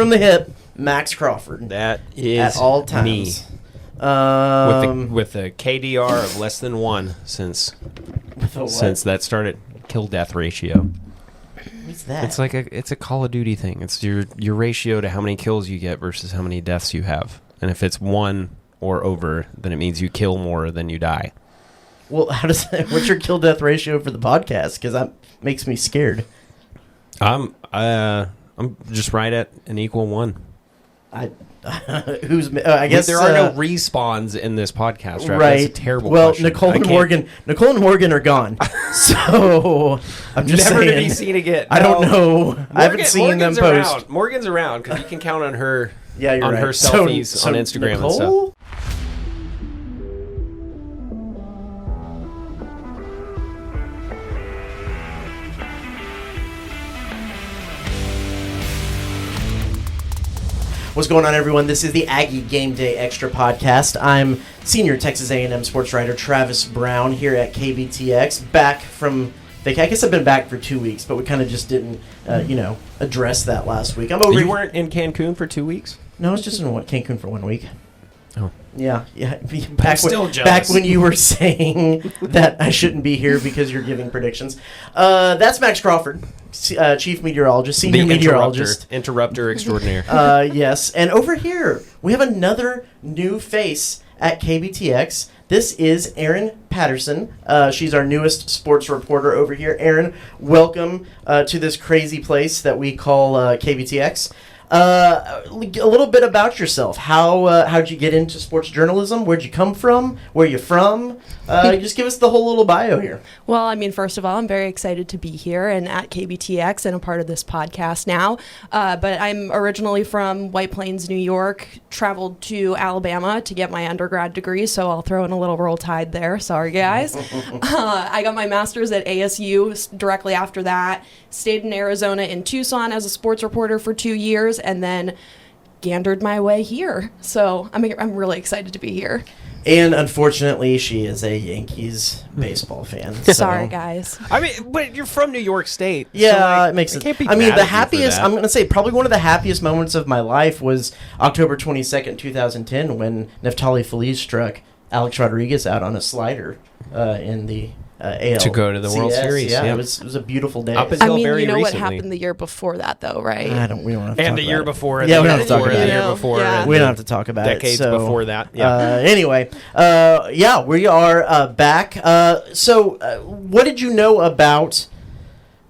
from the hip, Max Crawford. That is at all times. Me. With a KDR of less than 1 since that started. Kill-death ratio. What's that? It's a Call of Duty thing. It's your ratio to how many kills you get versus how many deaths you have. And if it's 1 or over, then it means you kill more than you die. Well, what's your kill-death ratio for the podcast? Because that makes me scared. I'm just right at an equal 1. I guess there are no respawns in this podcast, right? Right. That's a terrible well, question. Nicole and Morgan are gone, so I'm just never saying. to be seen again. I don't know. I haven't seen them post. Morgan's around because you can count on her. Yeah, you're on right. her selfies so on Instagram Nicole? and stuff. What's going on, everyone? This is the Aggie Gameday Extra Podcast. I'm senior Texas A&M sportswriter Travis Brown here at KBTX, back from vacation. I guess I've been back for 2 weeks, but we kind of just didn't, address that last week. You weren't in Cancun for 2 weeks? No, I was just in Cancun for 1 week. Oh. Yeah. Back when you were saying that I shouldn't be here because you're giving predictions. That's Max Crawford, chief meteorologist, senior meteorologist. Interrupter extraordinaire. Yes. And over here, we have another new face at KBTX. This is Erin Patterson. She's our newest sports reporter over here. Erin, welcome to this crazy place that we call KBTX. A little bit about yourself. How'd you get into sports journalism? Where'd you come from? Where you from? Just give us the whole little bio here. Well, I mean, first of all, I'm very excited to be here and at KBTX and a part of this podcast now. But I'm originally from White Plains, New York, traveled to Alabama to get my undergrad degree, so I'll throw in a little Roll Tide there. Sorry, guys. I got my master's at ASU directly after that, stayed in Arizona in Tucson as a sports reporter for 2 years, and then gandered my way here. So I'm really excited to be here. And unfortunately, she is a Yankees baseball fan. So. Sorry, guys. I mean, but you're from New York State. Yeah, it makes sense. Can't be I mean, mad the at you for happiest, that. I'm going to say, probably one of the happiest moments of my life was October 22nd, 2010, when Neftali Feliz struck Alex Rodriguez out on a slider in the AL. To go to the World Series. Yeah, yeah. it was a beautiful day. Up until very you know recently. what happened the year before that, though, right? We don't have to And talk the about year it. before. Yeah, we don't have to talk about the it. year before. Yeah. We don't have to talk about decades it. So, before that. Yeah. Anyway, we are back. What did you know about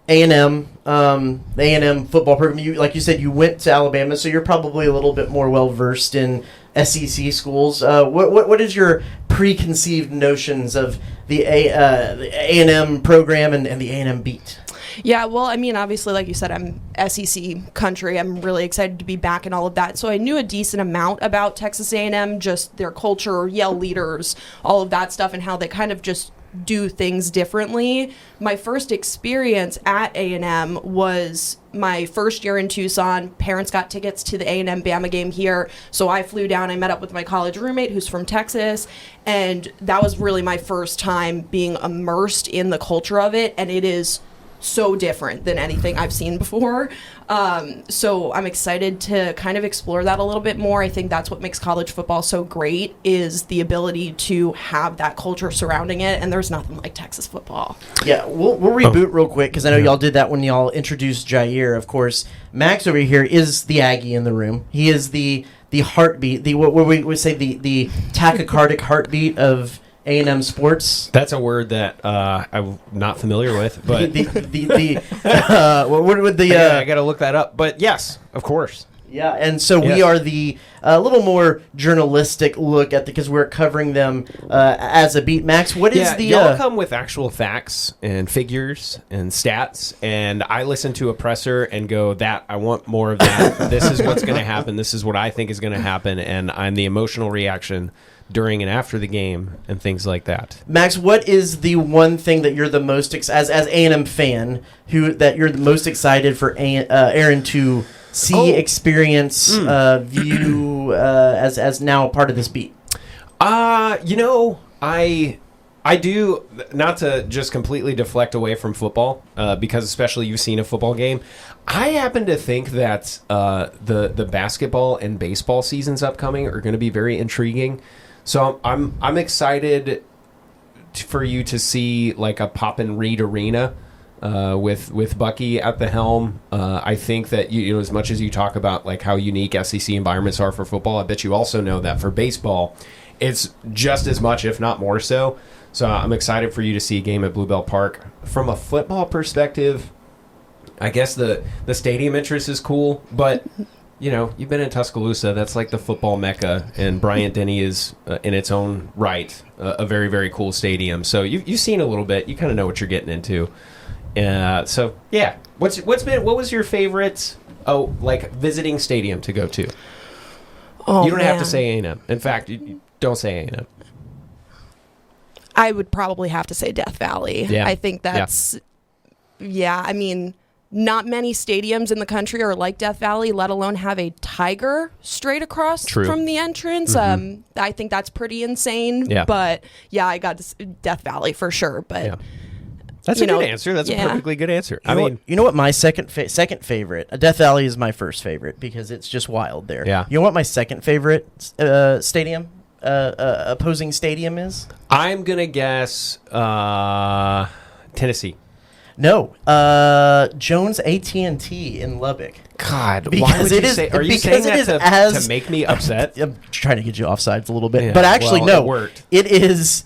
A&M, the A&M football program? Like you said, you went to Alabama, so you're probably a little bit more well-versed in SEC schools. What is your preconceived notions of the A&M program and the A&M beat? Yeah, well, I mean, obviously, like you said, I'm SEC country. I'm really excited to be back and all of that. So I knew a decent amount about Texas A&M, just their culture, yell leaders, all of that stuff, and how they kind of just do things differently. My first experience at A&M was my first year in Tucson. Parents got tickets to the A&M Bama game here, so I flew down. I met up with my college roommate who's from Texas, and that was really my first time being immersed in the culture of it, and it is so different than anything I've seen before. So I'm excited to kind of explore that a little bit more. I think that's what makes college football so great, is the ability to have that culture surrounding it, and there's nothing like Texas football. Yeah, we'll reboot real quick, because I know y'all did that when y'all introduced Jair. Of course, Max over here is the Aggie in the room. He is the heartbeat, what we would say the tachycardic heartbeat of A&M sports. That's a word that I'm not familiar with, but what would the I got to look that up. But yes, of course. Yeah, and so we are the little more journalistic look at because we're covering them as a beat. Max, what is the y'all come with actual facts and figures and stats, and I listen to a presser and go, that I want more of that. This is what's going to happen. This is what I think is going to happen, and I'm the emotional reaction during and after the game and things like that. Max, what is the one thing that you're the most as A&M fan that you're the most excited for Erin to see, experience, view as now a part of this beat? I I do, not to just completely deflect away from football, because especially you've seen a football game. I happen to think that the basketball and baseball seasons upcoming are going to be very intriguing. So I'm excited for you to see like a Poppin' Reed arena with Bucky at the helm. I think that you know, as much as you talk about like how unique SEC environments are for football, I bet you also know that for baseball, it's just as much, if not more so. So I'm excited for you to see a game at Bluebell Park. From a football perspective, I guess the stadium interest is cool, but you know, you've been in Tuscaloosa. That's like the football mecca, and Bryant-Denny is in its own right a very, very cool stadium. So you've seen a little bit. You kind of know what you're getting into. So yeah, what was your favorite like visiting stadium to go to? Oh, you don't have to say A&M. In fact, you don't say A&M. I would probably have to say Death Valley. Yeah. I think that's, I mean, not many stadiums in the country are like Death Valley, let alone have a tiger straight across from the entrance. Mm-hmm. I think that's pretty insane. Yeah. But yeah, I got Death Valley for sure. But that's a good answer. That's a perfectly good answer. You know what my second favorite? Death Valley is my first favorite because it's just wild there. Yeah. You know what my second favorite stadium? Opposing stadium is? I'm gonna guess Tennessee. No, Jones AT&T in Lubbock. God, why would you say? Are you saying that to make me upset? I'm trying to get you offsides a little bit, but actually, no. It worked. It's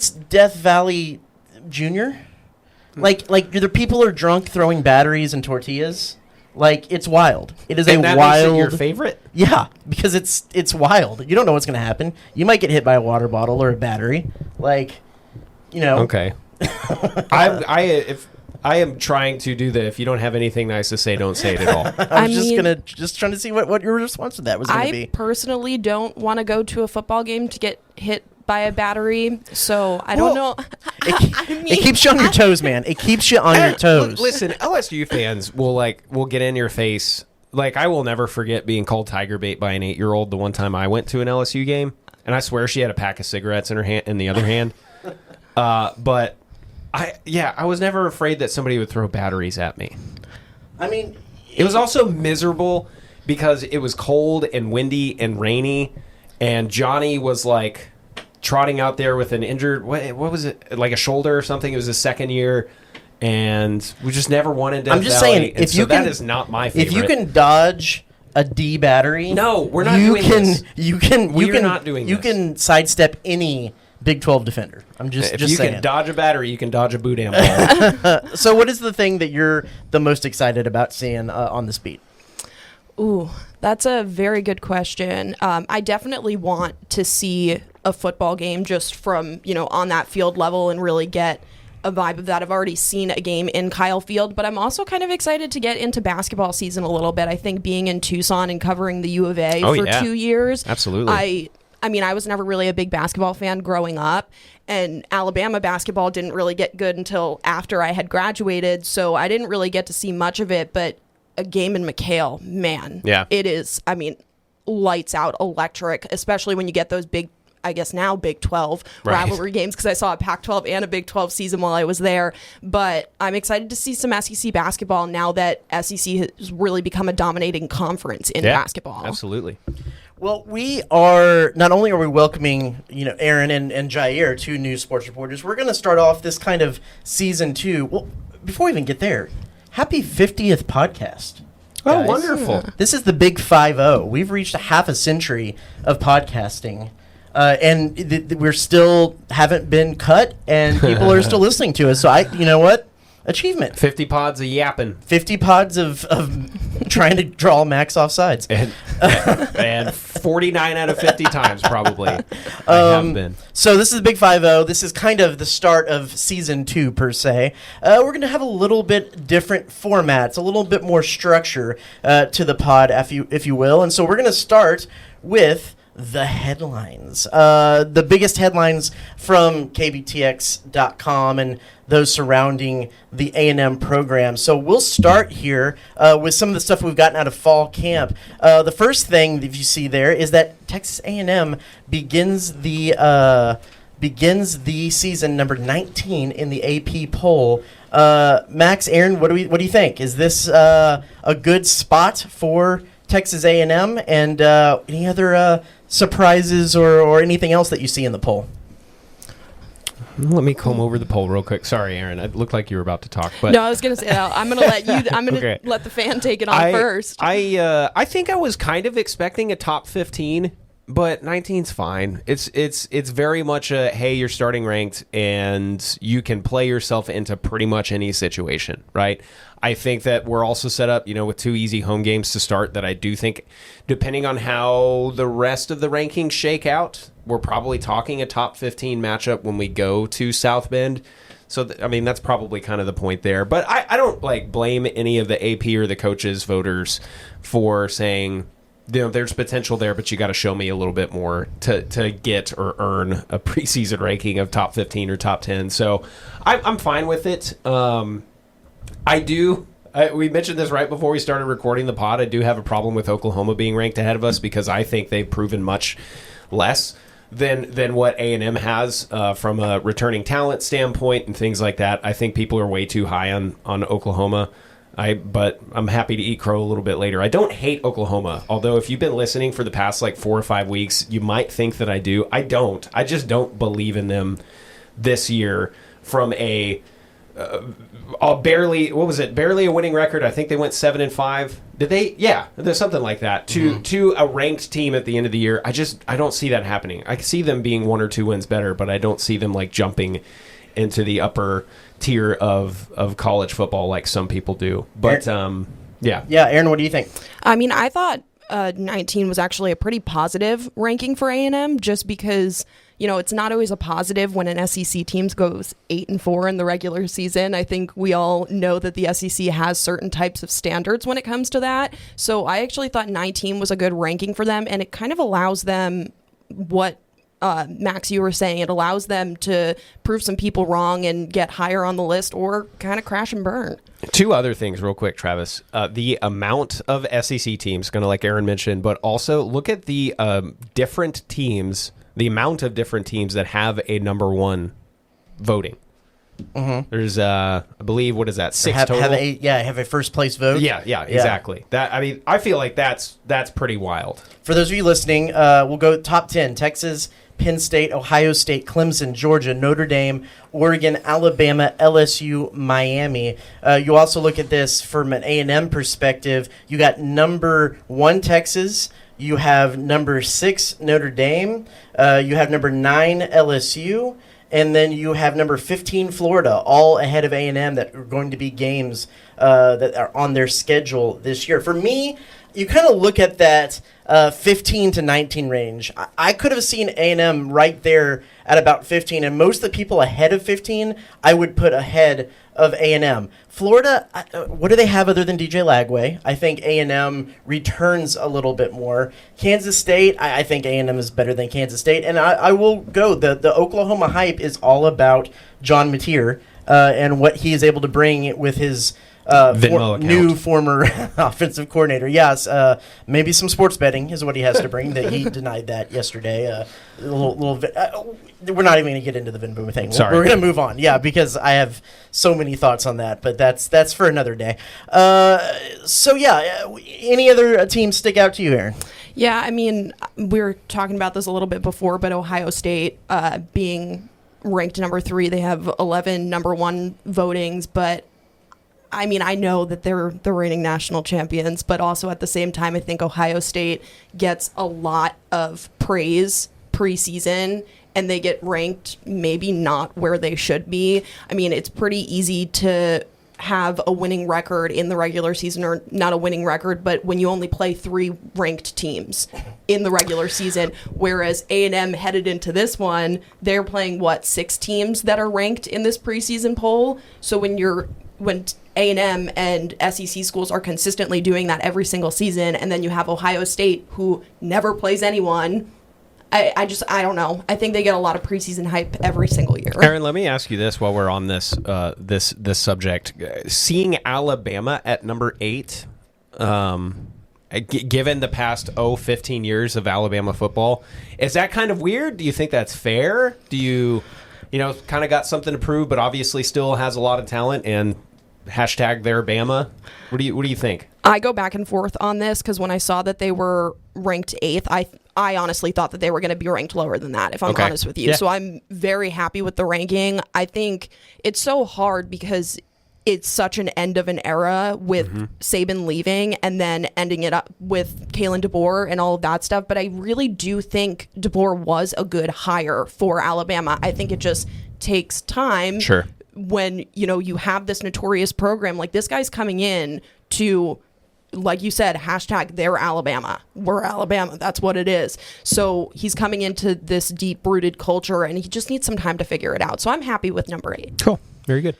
Death Valley Junior. Like the people are drunk throwing batteries and tortillas. Like, it's wild. It is and a that wild. Makes it your favorite? Yeah, because it's wild. You don't know what's going to happen. You might get hit by a water bottle or a battery. Like, you know. Okay. I am trying to do the if you don't have anything nice to say, don't say it at all. I was just trying to see what your response to that was going to be. I personally don't want to go to a football game to get hit by a battery, so I don't know. It keeps you on your toes, man. It keeps you on your toes. Listen, LSU fans will get in your face. Like, I will never forget being called tiger bait by an 8-year-old the one time I went to an LSU game, and I swear she had a pack of cigarettes in her hand, in the other hand. But I was never afraid that somebody would throw batteries at me. I mean, it was also miserable because it was cold and windy and rainy, and Johnny was like trotting out there with an injured, what was it, like a shoulder or something. It was his second year, and we just never wanted to. I'm just saying, that is not my favorite. If you can dodge a D battery, no, we're not doing this. You can sidestep any Big 12 defender. I'm just saying. If you can dodge a battery, you can dodge a boot ammo. So what is the thing that you're the most excited about seeing on this beat? Ooh, that's a very good question. I definitely want to see a football game just from, on that field level and really get a vibe of that. I've already seen a game in Kyle Field, but I'm also kind of excited to get into basketball season a little bit. I think being in Tucson and covering the U of A for 2 years. Absolutely. I mean, I was never really a big basketball fan growing up, and Alabama basketball didn't really get good until after I had graduated, so I didn't really get to see much of it, but a game in McHale, man, it is, lights out electric, especially when you get those big, I guess now Big 12 rivalry games, because I saw a Pac-12 and a Big 12 season while I was there. But I'm excited to see some SEC basketball now that SEC has really become a dominating conference in basketball. Absolutely. Well, not only are we welcoming, Erin and Jair, 2 new sports reporters, we're going to start off this kind of season 2. Well, before we even get there, happy 50th podcast. Oh, guys. Wonderful. Yeah. This is the big 5-0. We've reached a half a century of podcasting. And we're still haven't been cut, and people are still listening to us. So you know what? Achievement. 50 pods of yapping. 50 pods of trying to draw Max off sides. And 49 out of 50 times, probably. I have been. So this is the Big 5-0. This is kind of the start of Season 2, per se. We're going to have a little bit different formats, a little bit more structure to the pod, if you will. And so we're going to start with the headlines. The biggest headlines from KBTX.com and those surrounding the A&M program. So we'll start here with some of the stuff we've gotten out of fall camp. The first thing that you see there is that Texas A&M begins the begins the season number 19 in the AP poll. Max, Erin, what do you think? Is this a good spot for Texas A&M? And any other surprises or anything else that you see in the poll? Let me comb over the poll real quick. Sorry, Erin. It looked like you were about to talk, but no, I was going to say I'm going to let you. I'm going to let the fan take it on first. I think I was kind of expecting a top 15, but 19's fine. It's very much a hey, you're starting ranked, and you can play yourself into pretty much any situation, right? I think that we're also set up, with 2 easy home games to start. That I do think, depending on how the rest of the rankings shake out, we're probably talking a top 15 matchup when we go to South Bend. So, that's probably kind of the point there. But I don't blame any of the AP or the coaches, voters, for saying, there's potential there, but you got to show me a little bit more to get or earn a preseason ranking of top 15 or top 10. So I'm fine with it. We mentioned this right before we started recording the pod. I do have a problem with Oklahoma being ranked ahead of us because I think they've proven much less than what A&M has from a returning talent standpoint and things like that. I think people are way too high on Oklahoma. But I'm happy to eat crow a little bit later. I don't hate Oklahoma, although if you've been listening for the past 4 or 5 weeks, you might think that I do. I don't. I just don't believe in them this year from barely a winning record. I think they went 7-5. Did they? Yeah, there's something like that to a ranked team at the end of the year. I don't see that happening. I can see them being 1 or 2 wins better, but I don't see them jumping into the upper tier of college football like some people do. But yeah, Erin, what do you think? I thought 19 was actually a pretty positive ranking for A&M, just because it's not always a positive when an SEC team goes 8-4 in the regular season. I think we all know that the SEC has certain types of standards when it comes to that. So I actually thought 19 was a good ranking for them, and it kind of allows them what Max, you were saying. It allows them to prove some people wrong and get higher on the list, or kind of crash and burn. 2 other things real quick, Travis. The amount of SEC teams, kind of like Erin mentioned, but also look at the different teams, the amount of different teams that have a number 1 voting. Mm-hmm. There's, I believe, what is that, 6 total? Have a first place vote. Yeah, exactly. That I feel like that's pretty wild. For those of you listening, we'll go top 10. Texas, Penn State, Ohio State, Clemson, Georgia, Notre Dame, Oregon, Alabama, LSU, Miami. You also look at this from an A&M perspective. You got number 1 Texas. You have number 6 Notre Dame. You have number 9 LSU. And then you have number 15 Florida, all ahead of A&M that are going to be games that are on their schedule this year. For me, you kind of look at that 15 to 19 range. I could have seen A&M right there at about 15, and most of the people ahead of 15 I would put ahead of A&M. Florida, what do they have other than DJ Lagway? I think A&M returns a little bit more. Kansas State, I think A&M is better than Kansas State, and I will go. The Oklahoma hype is all about John Mateer and what he is able to bring with his new former offensive coordinator. Yes, maybe some sports betting is what he has to bring. That he denied that yesterday. We're not even going to get into the Vin Boom thing. Sorry. We're going to move on. Yeah, because I have so many thoughts on that, but that's for another day. Any other teams stick out to you, Erin? Yeah, we were talking about this a little bit before, but Ohio State being ranked number 3, they have 11 number 1 votings, but I know that they're the reigning national champions, but also at the same time, I think Ohio State gets a lot of praise preseason, and they get ranked maybe not where they should be. It's pretty easy to have a winning record in the regular season, or not a winning record, but when you only play 3 ranked teams in the regular season, whereas A&M headed into this one, they're playing 6 teams that are ranked in this preseason poll. So when A&M and SEC schools are consistently doing that every single season, and then you have Ohio State, who never plays anyone, I don't know. I think they get a lot of preseason hype every single year. Erin, let me ask you this while we're on this this subject. Seeing Alabama at number 8, given the past 15 years of Alabama football. Is that kind of weird? Do you think that's fair? Do you kind of got something to prove, but obviously still has a lot of talent and hashtag their Bama? What do you think? I go back and forth on this because when I saw that they were ranked 8th, I honestly thought that they were going to be ranked lower than that, if I'm honest with you. Yeah. So I'm very happy with the ranking. I think it's so hard because it's such an end of an era with Saban leaving and then ending it up with Kalen DeBoer and all of that stuff. But I really do think DeBoer was a good hire for Alabama. I think it just takes time. Sure. When, you have this notorious program, like this guy's coming in to, like you said, hashtag they're Alabama. We're Alabama. That's what it is. So he's coming into this deep-rooted culture, and he just needs some time to figure it out. So I'm happy with number 8. Cool. Very good.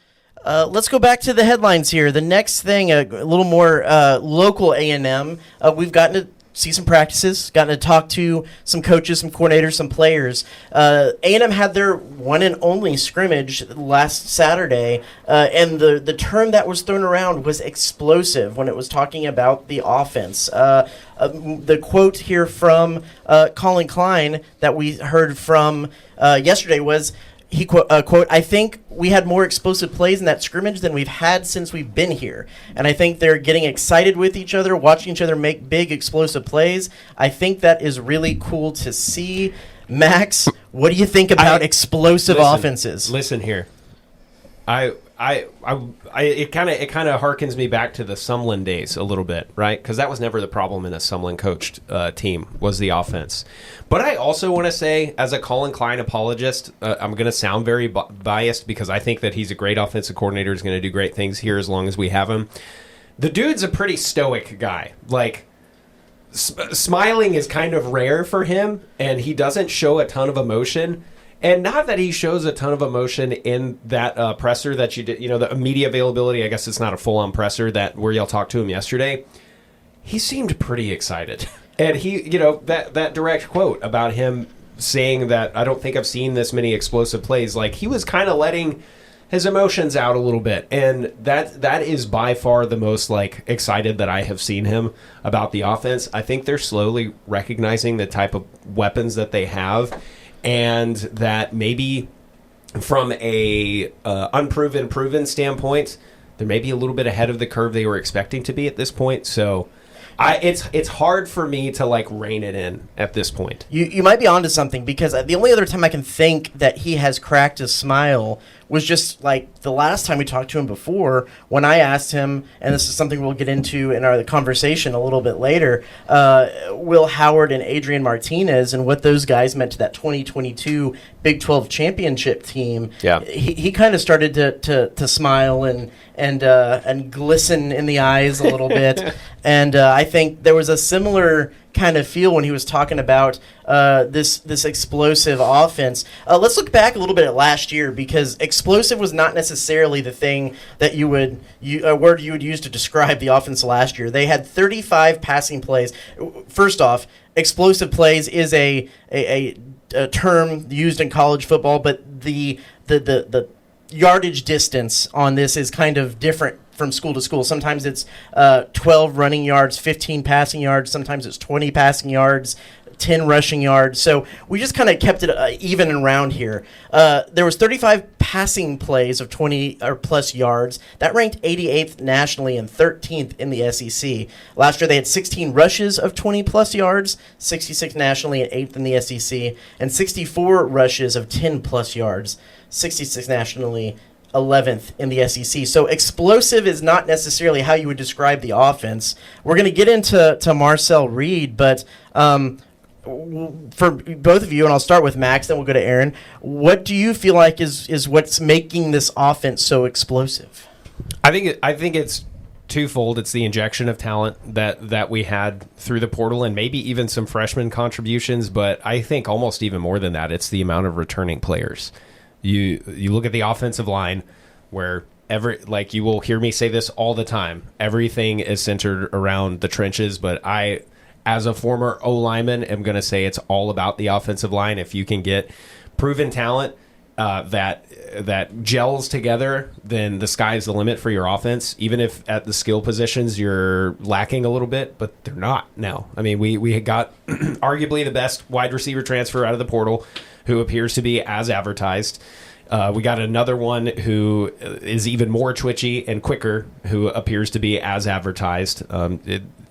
Let's go back to the headlines here. The next thing, a little more local A&M. We've gotten to see some practices, gotten to talk to some coaches, some coordinators, some players. A&M had their one and only scrimmage last Saturday, and the term that was thrown around was explosive when it was talking about the offense. The quote here from Colin Klein that we heard from yesterday was, he quote, I think we had more explosive plays in that scrimmage than we've had since we've been here. And I think they're getting excited with each other, watching each other make big explosive plays. I think that is really cool to see. Max, what do you think about explosive offenses? Listen here. It kind of harkens me back to the Sumlin days a little bit, right? Because that was never the problem in a Sumlin coached team, was the offense. But I also want to say, as a Colin Klein apologist, I'm going to sound very biased because I think that he's a great offensive coordinator, is going to do great things here as long as we have him. The dude's a pretty stoic guy. Like, smiling is kind of rare for him, and he doesn't show a ton of emotion. And not that he shows a ton of emotion in that presser that you did, the media availability. I guess it's not a full-on presser where y'all talked to him yesterday. He seemed pretty excited. And he, that direct quote about him saying that I don't think I've seen this many explosive plays. Like, he was kind of letting his emotions out a little bit. And that is by far the most, excited that I have seen him about the offense. I think they're slowly recognizing the type of weapons that they have. And that maybe from a unproven, proven standpoint, they're maybe a little bit ahead of the curve they were expecting to be at this point. So it's hard for me to rein it in at this point. You might be onto something, because the only other time I can think that he has cracked a smile was just the last time we talked to him before, when I asked him, and this is something we'll get into in our conversation a little bit later, Will Howard and Adrian Martinez and what those guys meant to that 2022 Big 12 championship team. Yeah. He kind of started to smile and glisten in the eyes a little bit. And I think there was a similar kind of feel when he was talking about this explosive offense. Let's look back a little bit at last year, because explosive was not necessarily the thing that a word you would use to describe the offense last year. They had 35 passing plays. First off, explosive plays is a term used in college football, but the yardage distance on this is kind of different from school to school. Sometimes it's 12 running yards, 15 passing yards. Sometimes it's 20 passing yards, 10 rushing yards. So we just kind of kept it even and round here. There was 35 passing plays of 20 or plus yards. That ranked 88th nationally and 13th in the SEC. Last year they had 16 rushes of 20 plus yards, 66th nationally and 8th in the SEC, and 64 rushes of 10 plus yards, 66th nationally, 11th in the SEC. So explosive is not necessarily how you would describe the offense. We're going to get into Marcel Reed, but for both of you, and I'll start with Max, then we'll go to Erin. What do you feel like is what's making this offense so explosive? I think it's twofold. It's the injection of talent that we had through the portal, and maybe even some freshman contributions. But I think almost even more than that, it's the amount of returning players. You look at the offensive line, where you will hear me say this all the time. Everything is centered around the trenches, but I, as a former O lineman, am going to say it's all about the offensive line. If you can get proven talent that gels together, then the sky's the limit for your offense. Even if at the skill positions you're lacking a little bit, but they're not now. I mean, we got arguably the best wide receiver transfer out of the portal, who appears to be as advertised. We got another one who is even more twitchy and quicker, who appears to be as advertised.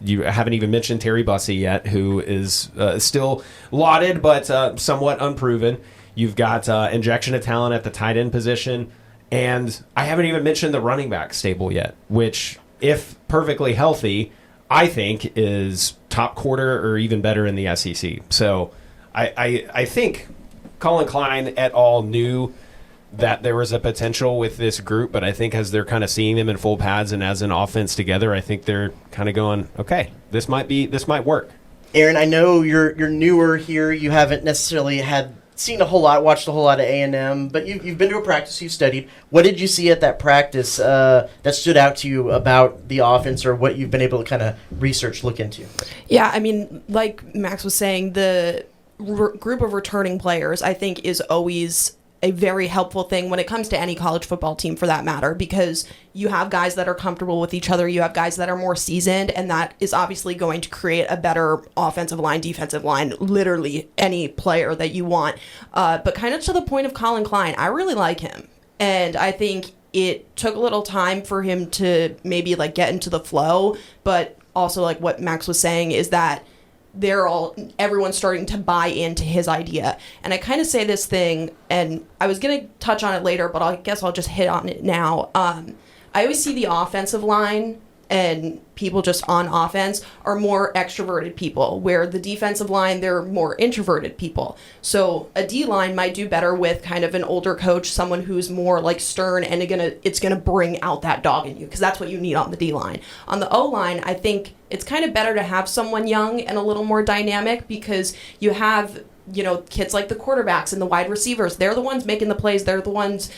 You haven't even mentioned Terry Bussey yet, who is still lauded but somewhat unproven. You've got injection of talent at the tight end position. And I haven't even mentioned the running back stable yet, which, if perfectly healthy, I think is top quarter or even better in the SEC. So I think Colin Klein et al. Knew that there was a potential with this group, but I think as they're kind of seeing them in full pads and as an offense together, I think they're kind of going, okay, this might work. Erin, I know you're newer here. You haven't necessarily seen watched a whole lot of A&M, but you've been to a practice, you've studied. What did you see at that practice that stood out to you about the offense, or what you've been able to kind of research, look into? Yeah, I mean, like Max was saying, the group of returning players, I think, is always a very helpful thing when it comes to any college football team, for that matter, because you have guys that are comfortable with each other, you have guys that are more seasoned, and that is obviously going to create a better offensive line, defensive line, literally any player that you want. But kind of to the point of Colin Klein, I really like him. And I think it took a little time for him to maybe like get into the flow, but also like what Max was saying is that everyone's starting to buy into his idea. And I kind of say this thing, and I was going to touch on it later, but I guess I'll just hit on it now. I always see the offensive line and people just on offense are more extroverted people, where the defensive line, they're more introverted people. So a D-line might do better with kind of an older coach, someone who's more like stern, and it's gonna bring out that dog in you, because that's what you need on the D-line. On the O-line, I think it's kind of better to have someone young and a little more dynamic, because you have, kids like the quarterbacks and the wide receivers. They're the ones making the plays. They're the ones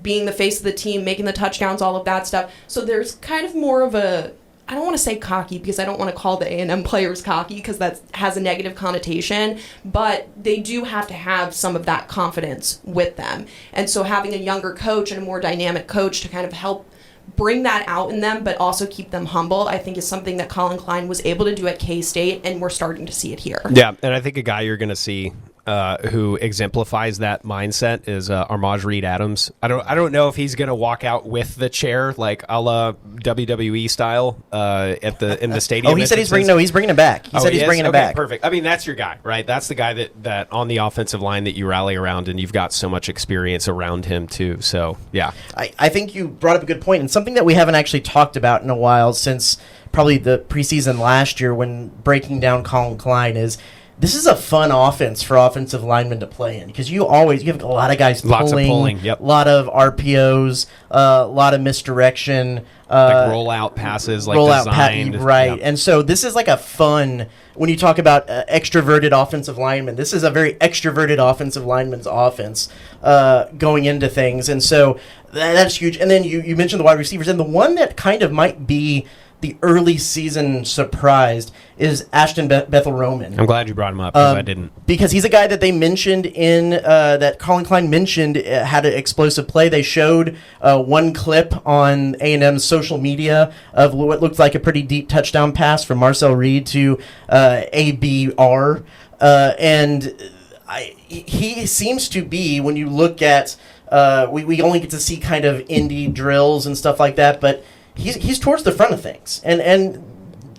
being the face of the team, making the touchdowns, all of that stuff. So there's kind of more of I don't want to say cocky, because I don't want to call the A&M players cocky, because that has a negative connotation, but they do have to have some of that confidence with them. And so having a younger coach and a more dynamic coach to kind of help bring that out in them, but also keep them humble, I think is something that Colin Klein was able to do at K-State, and we're starting to see it here. Yeah, and I think a guy you're going to see who exemplifies that mindset is Armaj Reed Adams. I don't know if he's going to walk out with the chair like a la WWE style in the stadium. Oh, he said he's bringing it back. He said he's bringing it back. Perfect. I mean, that's your guy, right? That's the guy that on the offensive line that you rally around, and you've got so much experience around him too. So yeah, I think you brought up a good point, and something that we haven't actually talked about in a while, since probably the preseason last year when breaking down Colin Klein, is this is a fun offense for offensive linemen to play in, because you have a lot of guys pulling, yep. A lot of RPOs, a lot of misdirection, like rollout passes, like designed, right? Yep. And so this is like a fun, when you talk about extroverted offensive linemen, this is a very extroverted offensive lineman's offense going into things, and so that's huge. And then you mentioned the wide receivers, and the one that kind of might be the early season surprised is Ashton Bethel-Roman. I'm glad you brought him up, because I didn't. Because he's a guy that they mentioned that Colin Klein mentioned had an explosive play. They showed one clip on A&M's social media of what looked like a pretty deep touchdown pass from Marcel Reed to ABR. He seems to be, when you look at, we only get to see kind of indie drills and stuff like that, but he's towards the front of things, and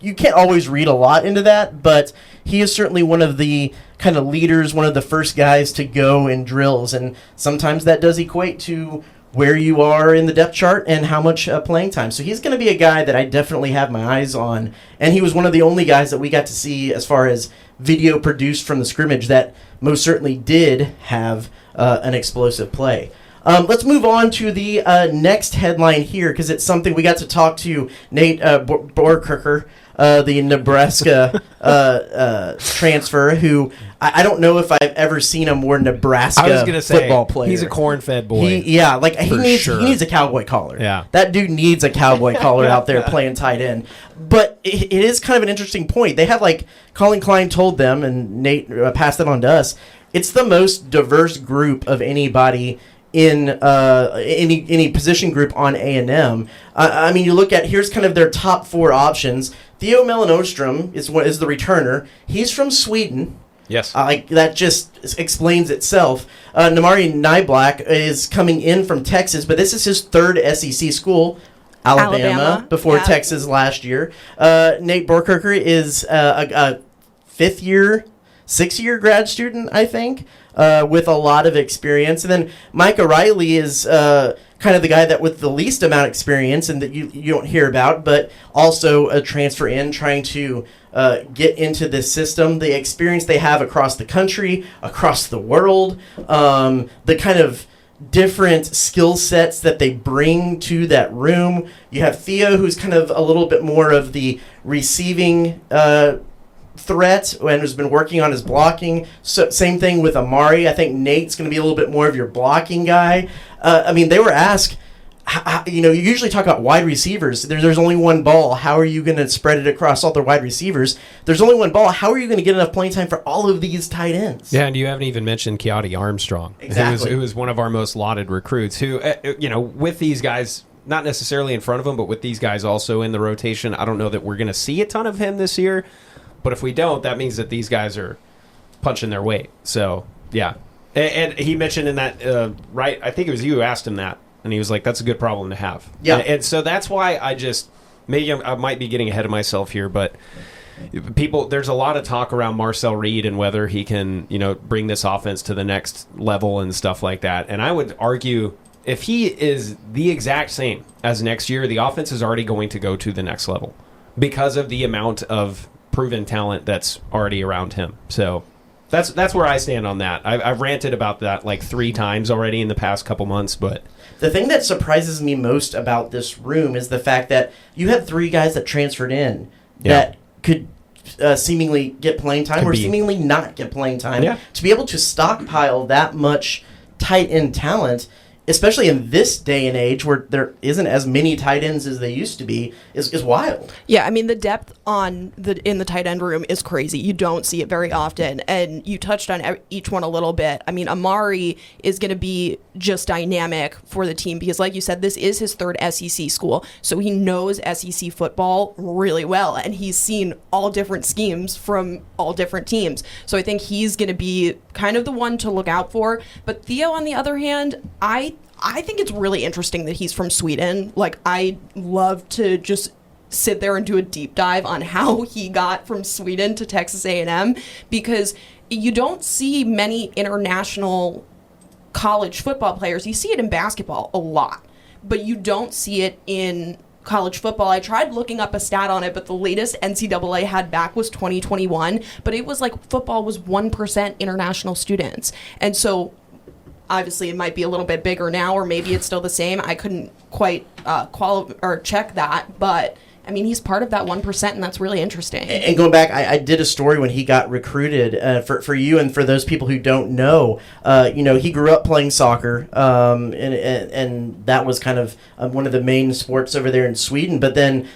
you can't always read a lot into that, but he is certainly one of the kind of leaders, one of the first guys to go in drills, and sometimes that does equate to where you are in the depth chart and how much playing time. So he's going to be a guy that I definitely have my eyes on, and he was one of the only guys that we got to see as far as video produced from the scrimmage that most certainly did have an explosive play. Let's move on to the next headline here, because it's something we got to talk to Nate Borkirker, the Nebraska transfer, who I don't know if I've ever seen a more Nebraska football player. He's a corn-fed boy. He needs a cowboy collar. Yeah. That dude needs a cowboy collar out there playing tight end. But it is kind of an interesting point. They have, like, Colin Klein told them, and Nate passed that on to us, it's the most diverse group of anybody in any position group on A&M. I mean, you look at, here's kind of their top 4 options. Theo Melanostrom is the returner. He's from Sweden. Yes. That just explains itself. Namari Nyblack is coming in from Texas, but this is his 3rd SEC school, Alabama. Before Texas last year. Nate Borkirker is a 6-year grad student, I think, with a lot of experience. And then Mike O'Reilly is kind of the guy that with the least amount of experience and that you don't hear about, but also a transfer in trying to get into this system. The experience they have across the country, across the world, the kind of different skill sets that they bring to that room. You have Theo, who's kind of a little bit more of the receiving threat and has been working on his blocking. So, same thing with Amari. I think Nate's going to be a little bit more of your blocking guy. I mean, they were asked, you usually talk about wide receivers. There's only one ball. How are you going to spread it across all the wide receivers? There's only one ball. How are you going to get enough playing time for all of these tight ends? Yeah, and you haven't even mentioned Keati Armstrong, exactly. who was one of our most lauded recruits, who, with these guys, not necessarily in front of him, but with these guys also in the rotation, I don't know that we're going to see a ton of him this year. But if we don't, that means that these guys are punching their weight. So, yeah. And he mentioned in that, right, I think it was you who asked him that. And he was like, that's a good problem to have. Yeah. And so that's why maybe I might be getting ahead of myself here, but there's a lot of talk around Marcel Reed and whether he can, bring this offense to the next level and stuff like that. And I would argue if he is the exact same as next year, the offense is already going to go to the next level because of the amount of proven talent that's already around him. So that's where I stand on that. I've ranted about that like 3 times already in the past couple months, but the thing that surprises me most about this room is the fact that you had 3 guys that transferred in that could seemingly get playing time or seemingly not get playing time. Yeah. To be able to stockpile that much tight end talent, especially in this day and age where there isn't as many tight ends as they used to be, is wild. Yeah, I mean, the depth in the tight end room is crazy. You don't see it very often, and you touched on each one a little bit. I mean, Amari is going to be just dynamic for the team because, like you said, this is his 3rd SEC school, so he knows SEC football really well, and he's seen all different schemes from all different teams. So I think he's going to be kind of the one to look out for. But Theo, on the other hand, I think it's really interesting that he's from Sweden. Like, I love to just sit there and do a deep dive on how he got from Sweden to Texas A&M because you don't see many international college football players. You see it in basketball a lot, but you don't see it in college football. I tried looking up a stat on it, but the latest NCAA had back was 2021, but it was like football was 1% international students. And so obviously, it might be a little bit bigger now, or maybe it's still the same. I couldn't quite check that, but I mean, he's part of that 1%, and that's really interesting. And going back, I did a story when he got recruited for you and for those people who don't know. He grew up playing soccer, and that was kind of one of the main sports over there in Sweden. But then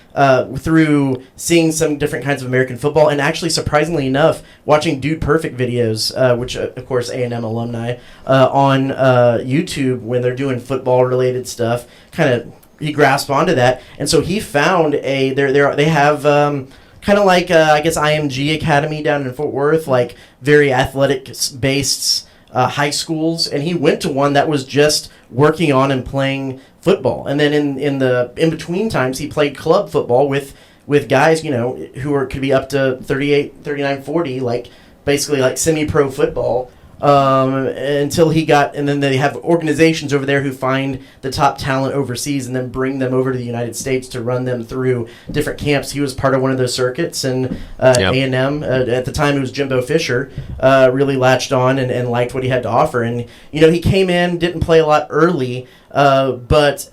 through seeing some different kinds of American football, and actually, surprisingly enough, watching Dude Perfect videos, which of course A&M alumni, on YouTube when they're doing football-related stuff, kind of. He grasped onto that, and so he found they have kind of like I guess IMG Academy down in Fort Worth, like very athletic based high schools, and he went to one that was just working on and playing football, and then in between times he played club football with guys who could be up to 38, 39, 40, like basically like semi-pro football. until he got, and then they have organizations over there who find the top talent overseas and then bring them over to the United States to run them through different camps. He was part of one of those circuits, and A&M, at the time it was Jimbo Fisher, really latched on and liked what he had to offer. And, he came in, didn't play a lot early, but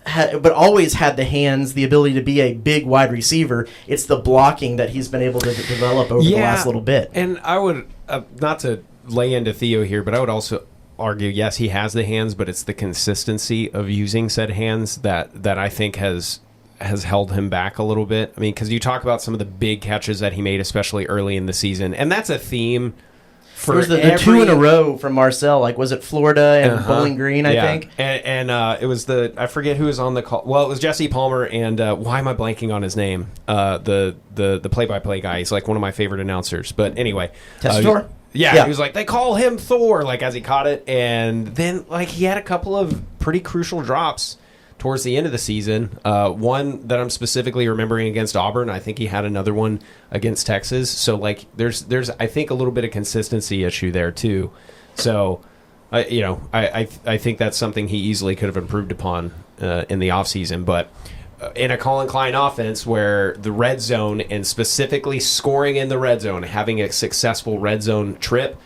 always had the hands, the ability to be a big wide receiver. It's the blocking that he's been able to develop over the last little bit. And I would, not to lay into Theo here, but I would also argue, yes, he has the hands, but it's the consistency of using said hands that I think has held him back a little bit. I mean, because you talk about some of the big catches that he made, especially early in the season, and that's a theme. It was the two in a row from Marcel. Like, was it Florida and Bowling Green, I think? And it was I forget who was on the call. Well, it was Jesse Palmer, and why am I blanking on his name? The play-by-play guy. He's like one of my favorite announcers. But anyway. Tessitore? Yeah, he was like, they call him Thor, like, as he caught it. And then, like, he had a couple of pretty crucial drops towards the end of the season. One that I'm specifically remembering against Auburn. I think he had another one against Texas. So, like, there's I think, a little bit of consistency issue there, too. So, I think that's something he easily could have improved upon in the offseason. But in a Colin Klein offense where the red zone, and specifically scoring in the red zone, having a successful red zone trip,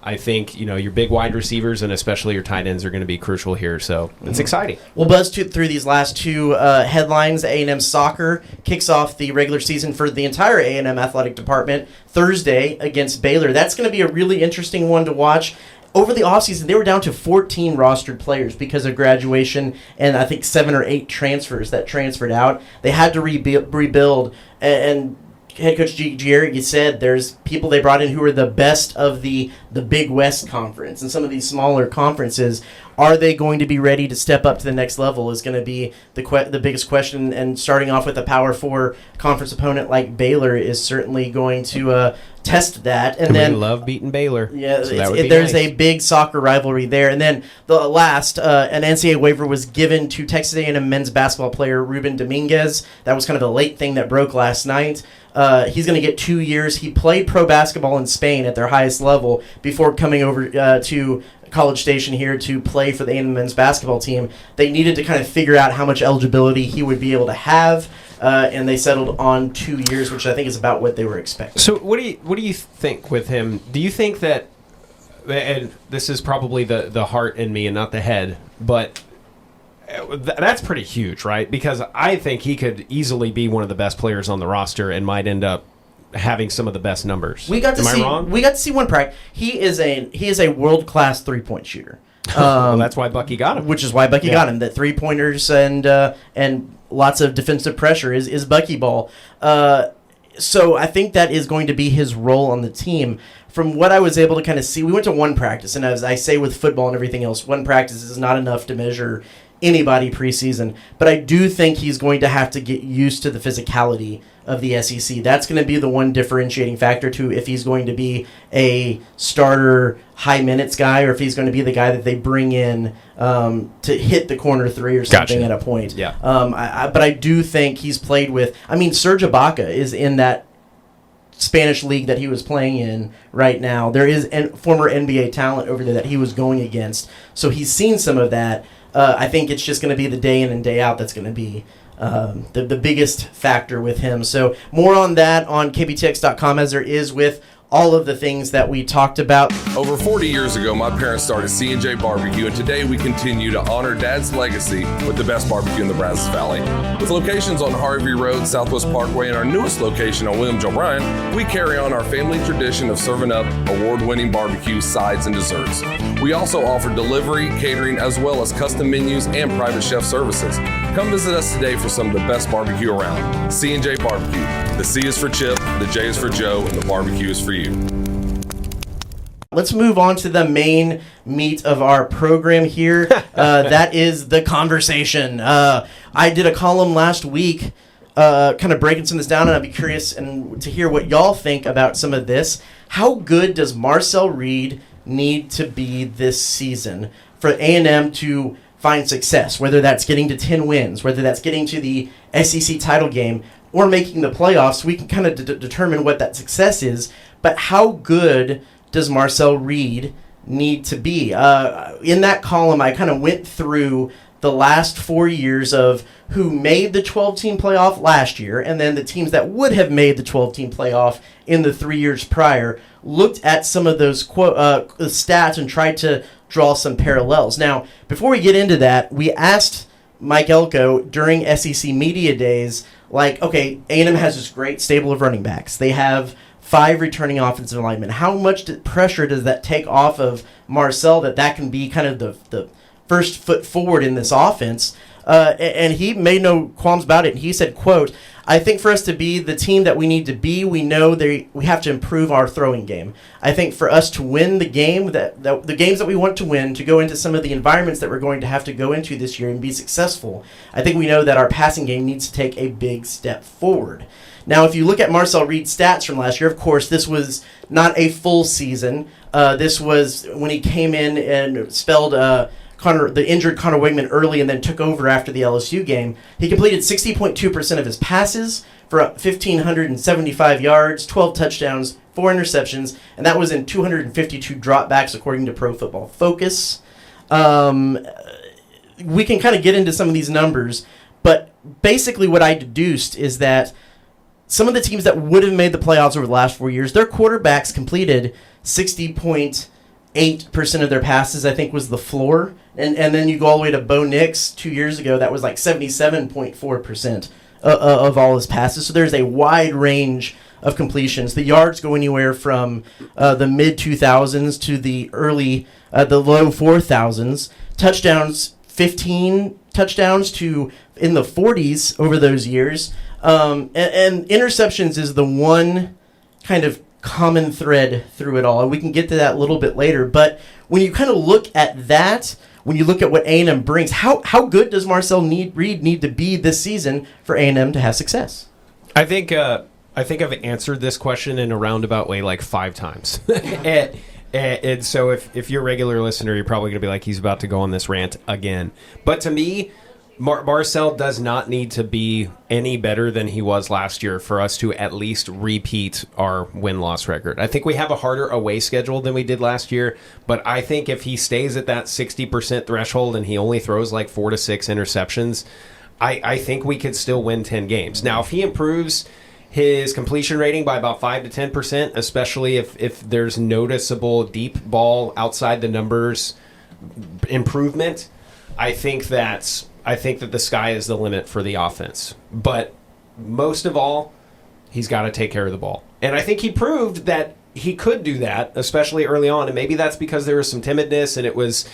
I think, your big wide receivers and especially your tight ends are going to be crucial here. So it's exciting. We'll buzz through these last two headlines. A&M soccer kicks off the regular season for the entire A&M athletic department Thursday against Baylor. That's going to be a really interesting one to watch. Over the offseason, they were down to 14 rostered players because of graduation and I think 7 or 8 transfers that transferred out. They had to rebuild, and head coach Giardi said there's people they brought in who are the best of the Big West Conference and some of these smaller conferences. Are they going to be ready to step up to the next level is going to be the biggest question. And starting off with a Power 4 conference opponent like Baylor is certainly going to test that. And then we love beating Baylor. Yeah, so there's a big soccer rivalry there. And then the last, an NCAA waiver was given to Texas A&M men's basketball player Ruben Dominguez. That was kind of a late thing that broke last night. He's going to get 2 years. He played pro basketball in Spain at their highest level before coming over to College Station here to play for the A&M men's basketball team. They needed to kind of figure out how much eligibility he would be able to have, and they settled on 2 years, which I think is about what they were expecting. So what do you think with him? Do you think that, and this is probably the heart in me and not the head, but that's pretty huge, right? Because I think he could easily be one of the best players on the roster and might end up having some of the best numbers. Am I wrong? We got to see one practice. He is a world-class three-point shooter. Well, that's why Bucky got him. Which is why Bucky got him. That three-pointers and lots of defensive pressure is Bucky ball. So I think that is going to be his role on the team. From what I was able to kind of see, we went to one practice, and as I say with football and everything else, one practice is not enough to measure anybody preseason. But I do think he's going to have to get used to the physicality of the SEC. That's going to be the one differentiating factor to if he's going to be a starter high minutes guy or if he's going to be the guy that they bring in to hit the corner three or something at a point. Yeah. But I do think he's played with, Serge Ibaka is in that Spanish league that he was playing in right now. There is former NBA talent over there that he was going against. So he's seen some of that. I think it's just going to be the day in and day out that's going to be the biggest factor with him. So more on that on KBTX.com as there is with all of the things that we talked about. Over 40 years ago, my parents started C&J Barbecue, and today we continue to honor Dad's legacy with the best barbecue in the Brazos Valley. With locations on Harvey Road, Southwest Parkway, and our newest location on William J. Bryan, we carry on our family tradition of serving up award-winning barbecue, sides, and desserts. We also offer delivery, catering, as well as custom menus and private chef services. Come visit us today for some of the best barbecue around. C&J Barbecue. The C is for Chip, the J is for Joe, and the barbecue is for you. Let's move on to the main meat of our program here. That is the conversation. I did a column last week kind of breaking some of this down, and I'd be curious to hear what y'all think about some of this. How good does Marcel Reed need to be this season for A&M to find success, whether that's getting to 10 wins, whether that's getting to the SEC title game, or making the playoffs? We can kind of determine what that success is, but how good does Marcel Reed need to be. In that column, I kind of went through the last 4 years of who made the 12-team playoff last year, and then the teams that would have made the 12-team playoff in the 3 years prior, looked at some of those stats and tried to draw some parallels. Now, before we get into that, we asked Mike Elko during SEC Media Days, like, okay, A&M has this great stable of running backs. They have 5 returning offensive linemen. How much pressure does that take off of Marcel that can be kind of the first foot forward in this offense? And he made no qualms about it. He said, quote, I think for us to be the team that we need to be, we know we have to improve our throwing game. I think for us to win the game, the games that we want to win, to go into some of the environments that we're going to have to go into this year and be successful, I think we know that our passing game needs to take a big step forward. Now, if you look at Marcel Reed's stats from last year, of course, this was not a full season. This was when he came in and spelled the injured Connor Wigman early and then took over after the LSU game. He completed 60.2% of his passes for 1,575 yards, 12 touchdowns, 4 interceptions, and that was in 252 dropbacks according to Pro Football Focus. We can kind of get into some of these numbers, but basically what I deduced is that some of the teams that would have made the playoffs over the last 4 years, their quarterbacks completed 60.8% of their passes, I think was the floor. And then you go all the way to Bo Nix 2 years ago, that was like 77.4% of all his passes. So there's a wide range of completions. The yards go anywhere from the mid-2000s to the low 4000s. Touchdowns, 15 touchdowns to in the 40s over those years. And interceptions is the one kind of common thread through it all. And we can get to that a little bit later. But when you kind of look at that, when you look at what A&M brings, how good does Marcel Reed need to be this season for A&M to have success? I think I've answered this question in a roundabout way like 5 times. and so if you're a regular listener, you're probably going to be like, he's about to go on this rant again. But to me, Marcel does not need to be any better than he was last year for us to at least repeat our win-loss record. I think we have a harder away schedule than we did last year, but I think if he stays at that 60% threshold and he only throws like 4 to 6 interceptions, I think we could still win 10 games. Now, if he improves his completion rating by about 5 to 10%, especially if there's noticeable deep ball outside the numbers improvement, I think that the sky is the limit for the offense. But most of all, he's got to take care of the ball. And I think he proved that he could do that, especially early on. And maybe that's because there was some timidness and it was,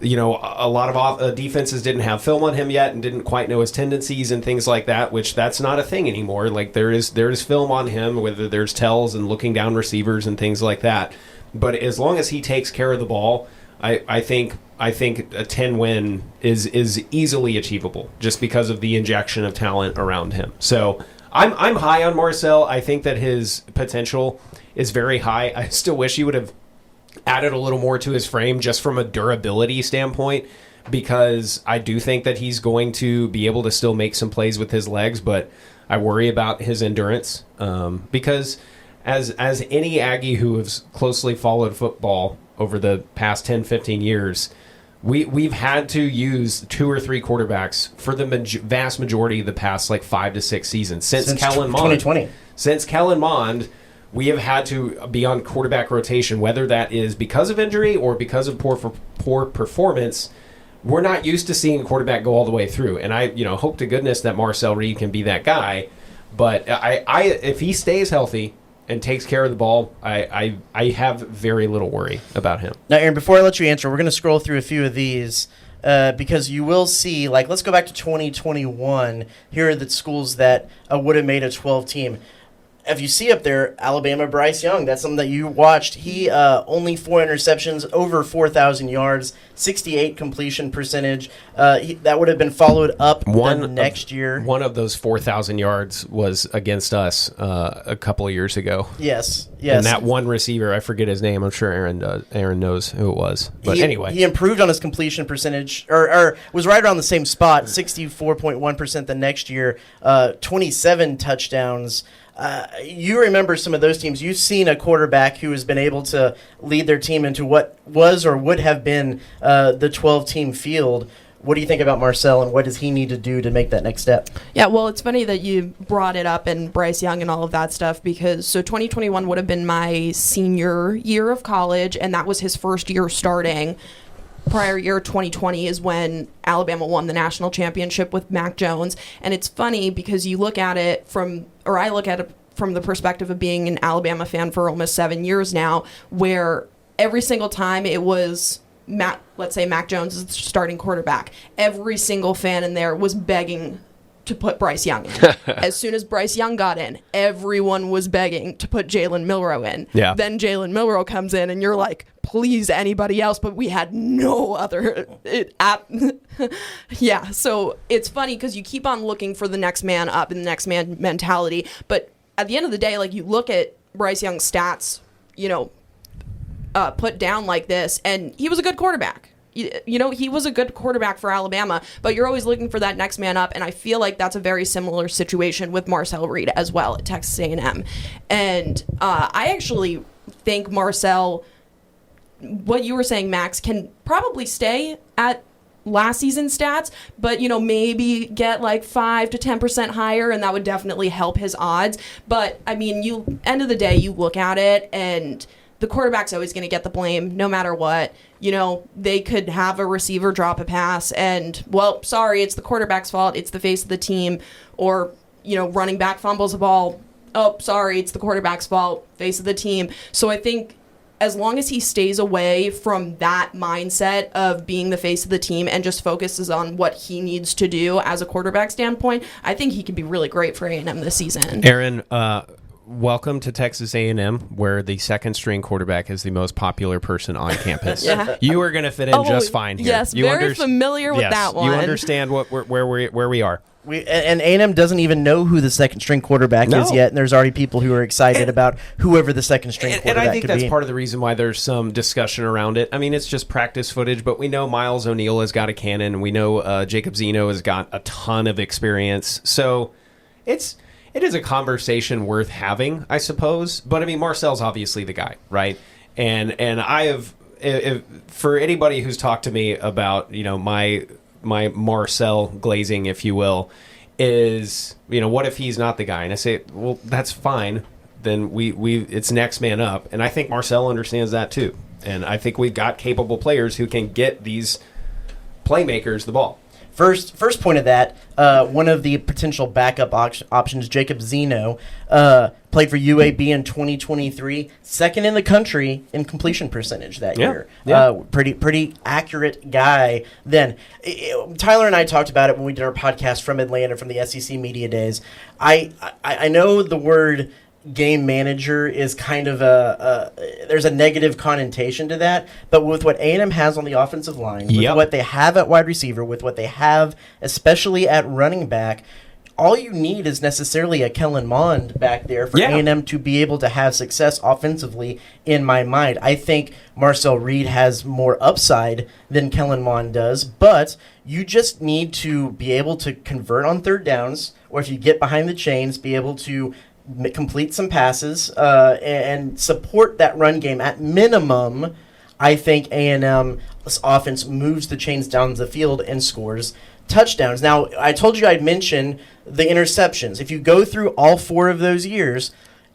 a lot of defenses didn't have film on him yet and didn't quite know his tendencies and things like that, which that's not a thing anymore. Like there is film on him, whether there's tells and looking down receivers and things like that. But as long as he takes care of the ball, I think a 10 win is easily achievable just because of the injection of talent around him. So I'm high on Marcel. I think that his potential is very high. I still wish he would have added a little more to his frame just from a durability standpoint, because I do think that he's going to be able to still make some plays with his legs, but I worry about his endurance because as any Aggie who has closely followed football over the past 10, 15 years, we've had to use 2 or 3 quarterbacks for the vast majority of the past 5 to 6 seasons. Since Kellen Mond. 2020. Since Kellen Mond, we have had to be on quarterback rotation, whether that is because of injury or because of poor performance. We're not used to seeing a quarterback go all the way through. And I hope to goodness that Marcel Reed can be that guy. But if he stays healthy and takes care of the ball, I have very little worry about him. Now, Aaron, before I let you answer, we're going to scroll through a few of these because you will see, let's go back to 2021. Here are the schools that would have made a 12-team. If you see up there, Alabama, Bryce Young, that's something that you watched. He only 4 interceptions, over 4,000 yards, 68 completion percentage. That would have been followed up the next year. One of those 4,000 yards was against us a couple of years ago. Yes. And that one receiver, I forget his name. I'm sure Aaron knows who it was. But anyway. He improved on his completion percentage, or was right around the same spot, 64.1% the next year, 27 touchdowns. you remember some of those teams. You've seen a quarterback who has been able to lead their team into what was or would have been the 12-team field. What do you think about Marcel, and what does he need to do to make that next step? Yeah, well, it's funny that you brought it up and Bryce Young and all of that stuff, because 2021 would have been my senior year of college, and that was his first year starting. Prior year, 2020, is when Alabama won the national championship with Mac Jones. And it's funny because I look at it from the perspective of being an Alabama fan for almost 7 years now, where every single time it was let's say Mac Jones is the starting quarterback, every single fan in there was begging to put Bryce Young in. As soon as Bryce Young got in, everyone was begging to put Jalen Milroe in. Yeah. Then Jalen Milroe comes in, and you're like, please, anybody else, but we had no other. Yeah, so it's funny because you keep on looking for the next man up and the next man mentality, but at the end of the day, like, you look at Bryce Young's stats, put down like this, and he was a good quarterback. He was a good quarterback for Alabama, but you're always looking for that next man up, and I feel like that's a very similar situation with Marcel Reed as well at Texas A&M. And I actually think Marcel, what you were saying, Max, can probably stay at last season's stats, but maybe get like 5 to 10% higher, and that would definitely help his odds. But I mean, end of the day, you look at it, and the quarterback's always going to get the blame no matter what. They could have a receiver drop a pass and, well, sorry, it's the quarterback's fault. It's the face of the team. Or, running back fumbles the ball. Oh, sorry, it's the quarterback's fault. Face of the team. So I think as long as he stays away from that mindset of being the face of the team and just focuses on what he needs to do as a quarterback standpoint, I think he could be really great for A&M this season. Erin, welcome to Texas A&M, where the second-string quarterback is the most popular person on campus. Yeah. You are going to fit in just fine here. Yes, very familiar with that one. You understand where we are. And A&M doesn't even know who the second-string quarterback is yet, and there's already people who are excited about whoever the second-string quarterback could be. And I think that's part of the reason why there's some discussion around it. I mean, it's just practice footage, but we know Miles O'Neill has got a cannon, and we know Jacob Zeno has got a ton of experience. So it is a conversation worth having, I suppose. But I mean, Marcel's obviously the guy, right? And I have, for anybody who's talked to me about my Marcel glazing, if you will, is what if he's not the guy? And I say, well, that's fine. Then it's next man up, and I think Marcel understands that too. And I think we've got capable players who can get these playmakers the ball. First point of that, one of the potential backup options, Jacob Zeno, played for UAB in 2023, second in the country in completion percentage that year. Yeah. Pretty accurate guy then. Tyler and I talked about it when we did our podcast from Atlanta from the SEC Media Days. I know the word game manager is kind of there's a negative connotation to that, but with what A&M has on the offensive line, with what they have at wide receiver, with what they have especially at running back, all you need is necessarily a Kellen Mond back there for A&M to be able to have success offensively, in my mind. I think Marcel Reed has more upside than Kellen Mond does, but you just need to be able to convert on third downs, or if you get behind the chains, be able to complete some passes and support that run game. At minimum, I think A&M's offense moves the chains down the field and scores touchdowns. Now, I told you I'd mention the interceptions. If you go through all 4 of those years,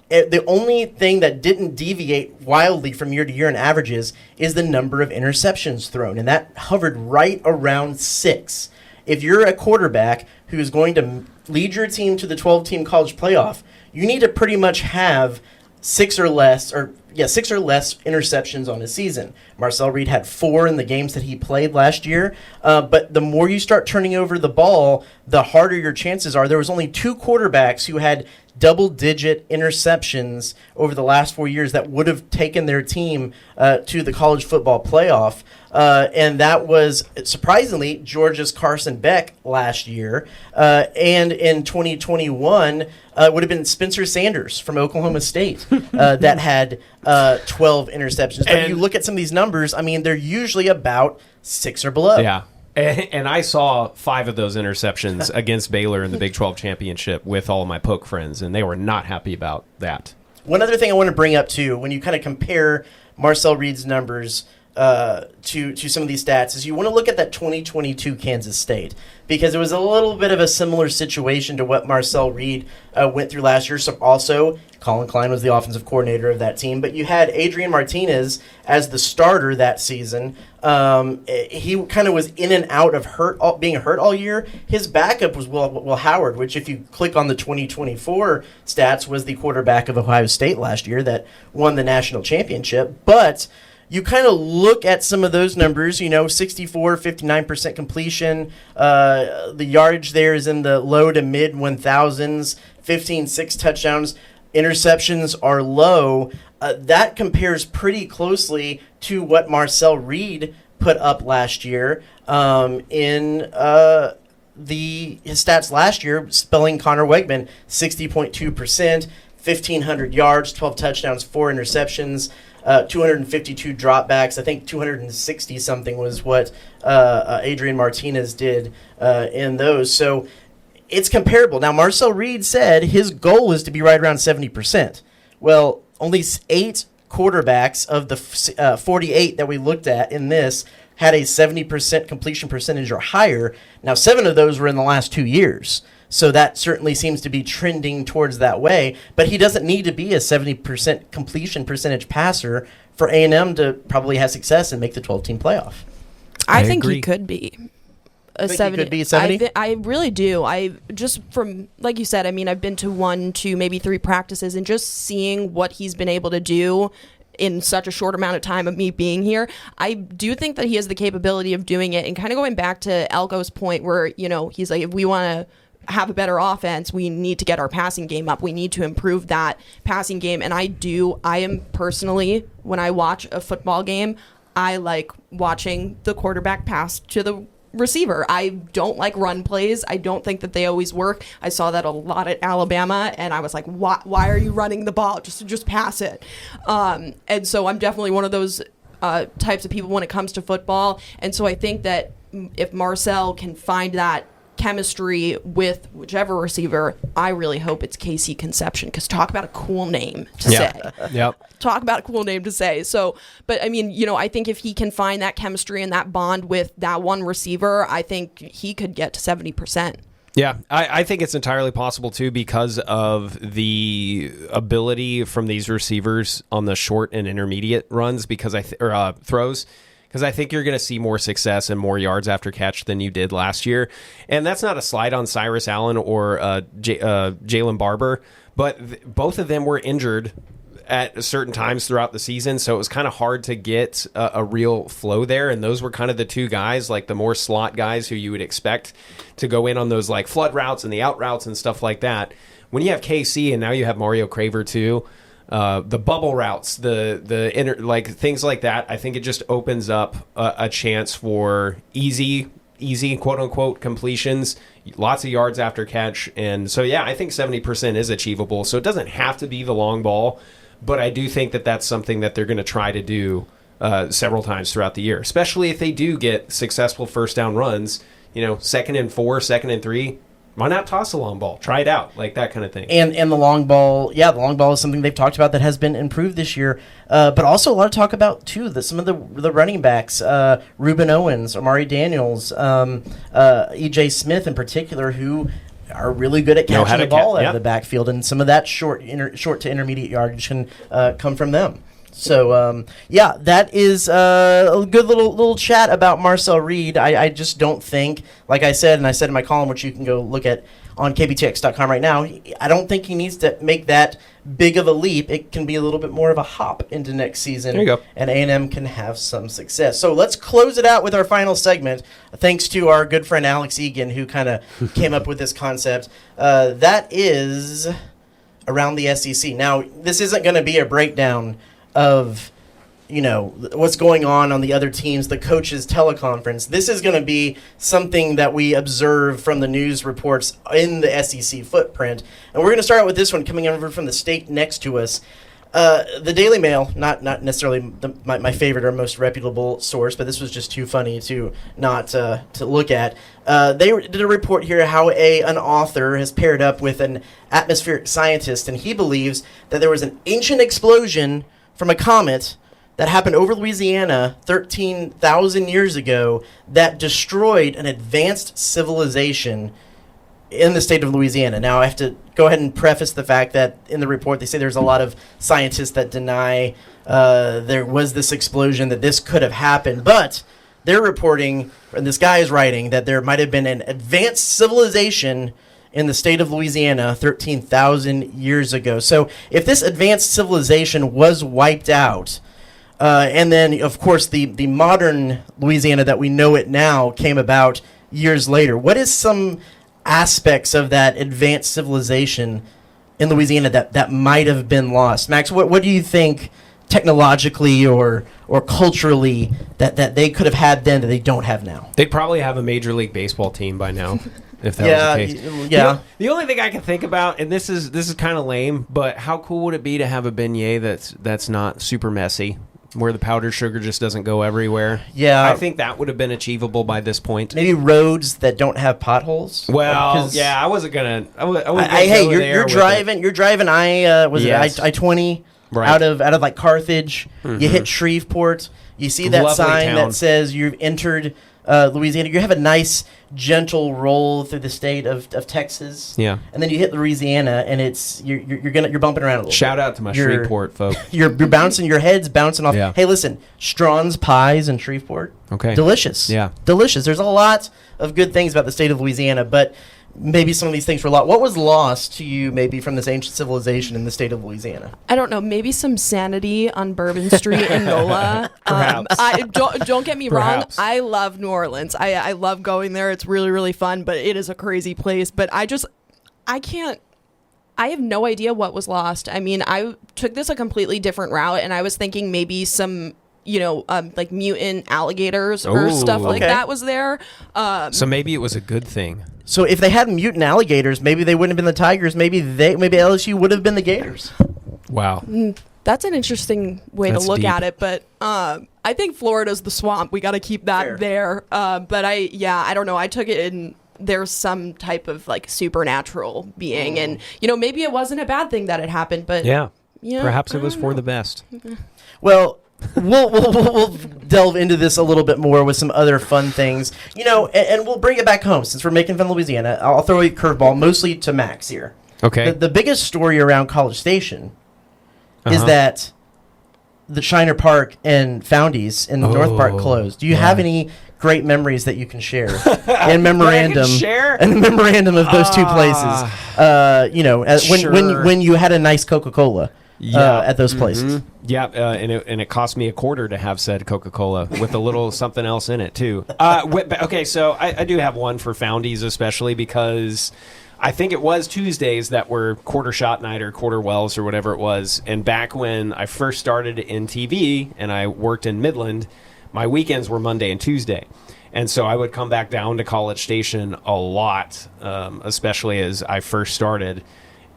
the only thing that didn't deviate wildly from year to year in averages is the number of interceptions thrown, and that hovered right around 6. If you're a quarterback who is going to lead your team to the 12-team college playoff, you need to pretty much have 6 or less interceptions on a season. Marcel Reed had 4 in the games that he played last year, but the more you start turning over the ball, the harder your chances are. There was only 2 quarterbacks who had double-digit interceptions over the last 4 years that would have taken their team to the college football playoff. And that was, surprisingly, Georgia's Carson Beck last year. And in 2021, it would have been Spencer Sanders from Oklahoma State that had 12 interceptions. But if you look at some of these numbers, I mean, they're usually about 6 or below. Yeah. And I saw 5 of those interceptions against Baylor in the Big 12 championship with all of my Poke friends, and they were not happy about that. One other thing I want to bring up, too, when you kind of compare Marcel Reed's numbers to some of these stats, is you want to look at that 2022 Kansas State, because it was a little bit of a similar situation to what Marcel Reed went through last year. So also, Colin Klein was the offensive coordinator of that team, but you had Adrian Martinez as the starter that season. He kind of was in and out of being hurt all year. His backup was Will Howard, which if you click on the 2024 stats, was the quarterback of Ohio State last year that won the national championship. But you kind of look at some of those numbers, 64, 59% completion. The yardage there is in the low to mid 1,000s, 6 touchdowns. Interceptions are low. That compares pretty closely to what Marcel Reed put up last year in his stats last year, spelling Connor Wegman, 60.2%, 1,500 yards, 12 touchdowns, 4 interceptions. 252 dropbacks. I think 260-something was what Adrian Martinez did in those. So it's comparable. Now, Marcel Reed said his goal is to be right around 70%. Well, only 8 quarterbacks of the 48 that we looked at in this had a 70% completion percentage or higher. Now, 7 of those were in the last 2 years. So that certainly seems to be trending towards that way. But he doesn't need to be a 70% completion percentage passer for A&M to probably have success and make the 12-team playoff. I think agree. he could be. Think he could be 70? I really do. I just from, like you said, I've been to 1, 2, maybe 3 practices, and just seeing what he's been able to do in such a short amount of time of me being here, I do think that he has the capability of doing it. And kind of going back to Elko's point where, he's like, if we want to have a better offense, we need to get our passing game up. We need to improve that passing game. And I am personally, when I watch a football game, I like watching the quarterback pass to the receiver. I don't like run plays. I don't think that they always work. I saw that a lot at Alabama, and I was like, why are you running the ball? Just pass it. And so I'm definitely one of those types of people when it comes to football. And so I think that if Marcel can find that chemistry with whichever receiver, I really hope it's KC Conception, because talk about a cool name to say. Yep. Talk about a cool name to say. So, but I think if he can find that chemistry and that bond with that one receiver, I think he could get to 70%. Yeah, I think it's entirely possible, too, because of the ability from these receivers on the short and intermediate runs throws. Because I think you're going to see more success and more yards after catch than you did last year. And that's not a slight on Cyrus Allen or Jalen Barber, but both of them were injured at certain times throughout the season, so it was kind of hard to get a real flow there. And those were kind of the 2 guys, like the more slot guys who you would expect to go in on those like flood routes and the out routes and stuff like that. When you have KC and now you have Mario Craver too, the bubble routes, the inner, like things like that, I think it just opens up a chance for easy quote unquote completions, lots of yards after catch. And so, yeah, I think 70% is achievable. So it doesn't have to be the long ball, but I do think that that's something that they're going to try to do several times throughout the year, especially if they do get successful first down runs, 2nd and 4, 2nd and 3. Why not toss a long ball? Try it out, like that kind of thing. And the long ball, the long ball is something they've talked about that has been improved this year. But also a lot of talk about, too, some of the running backs, Reuben Owens, Amari Daniels, E.J. Smith in particular, who are really good at catching the ball out of the backfield. And some of that short to intermediate yardage can come from them. So, that is a good little chat about Marcel Reed. I just don't think, like I said, and I said in my column, which you can go look at on KBTX.com right now, I don't think he needs to make that big of a leap. It can be a little bit more of a hop into next season. There you go. And A&M can have some success. So let's close it out with our final segment, thanks to our good friend Alex Egan, who kind of came up with this concept. That is around the SEC. Now, this isn't going to be a breakdown of what's going on the other teams, the coaches' teleconference. This is going to be something that we observe from the news reports in the SEC footprint. And we're going to start out with this one coming over from the state next to us. The Daily Mail, not necessarily my favorite or most reputable source, but this was just too funny to not to look at. They did a report here how an author has paired up with an atmospheric scientist, and he believes that there was an ancient explosion from a comet that happened over Louisiana 13,000 years ago that destroyed an advanced civilization in the state of Louisiana. Now, I have to go ahead and preface the fact that in the report they say there's a lot of scientists that deny there was this explosion, that this could have happened, but they're reporting, and this guy is writing, that there might have been an advanced civilization in the state of Louisiana 13,000 years ago. So if this advanced civilization was wiped out, and then, of course, the modern Louisiana that we know it now came about years later, what is some aspects of that advanced civilization in Louisiana that might have been lost? Max, what do you think technologically or culturally that they could have had then that they don't have now? They'd probably have a Major League Baseball team by now. If that was the case. Yeah. The only thing I can think about, and this is kind of lame, but how cool would it be to have a beignet that's not super messy, where the powdered sugar just doesn't go everywhere? Yeah. I think that would have been achievable by this point. Maybe roads that don't have potholes. Well, yeah, I wasn't gonna. Hey, you're driving I-20 right out of like Carthage. Mm-hmm. You hit Shreveport. You see that Lovely sign town that says you've entered Louisiana. You have a nice gentle roll through the state of Texas. Yeah. And then you hit Louisiana, and you're bumping around a little. Shout out to my Shreveport folks. You're bouncing, your head's bouncing off. Yeah. Hey, listen, Strawn's pies in Shreveport. Okay. Delicious. Yeah. Delicious. There's a lot of good things about the state of Louisiana, but maybe some of these things were lost. What was lost to you maybe from this ancient civilization in the state of Louisiana? I don't know. Maybe some sanity on Bourbon Street in NOLA. Don't get me wrong. I love New Orleans. I love going there. It's really, really fun, but it is a crazy place. But I have no idea what was lost. I mean, I took this a completely different route, and I was thinking maybe some like mutant alligators or stuff like that was there. So maybe it was a good thing. So if they had mutant alligators, maybe they wouldn't have been the Tigers. Maybe LSU would have been the Gators. Wow. That's an interesting way to look deep. at it, but I think Florida's the swamp. We got to keep that there. But I don't know. I took it in there's some type of like supernatural being, and maybe it wasn't a bad thing that it happened, but perhaps it was for the best. Well, we'll delve into this a little bit more with some other fun things, and we'll bring it back home since we're making fun of Louisiana. I'll throw a curveball mostly to Max here. Okay. The biggest story around College Station is that the Shiner Park and Foundies in North Park closed. Do you have any great memories that you can share in memorandum of those two places? When you had a nice Coca-Cola. At those places. Yeah, and it cost me $0.25 to have said Coca-Cola with a little something else in it, too. Okay, so I do have one for Foundies, especially because I think it was Tuesdays that were quarter shot night or quarter wells or whatever it was. And back when I first started in TV and I worked in Midland, my weekends were Monday and Tuesday. And so I would come back down to College Station a lot, especially as I first started.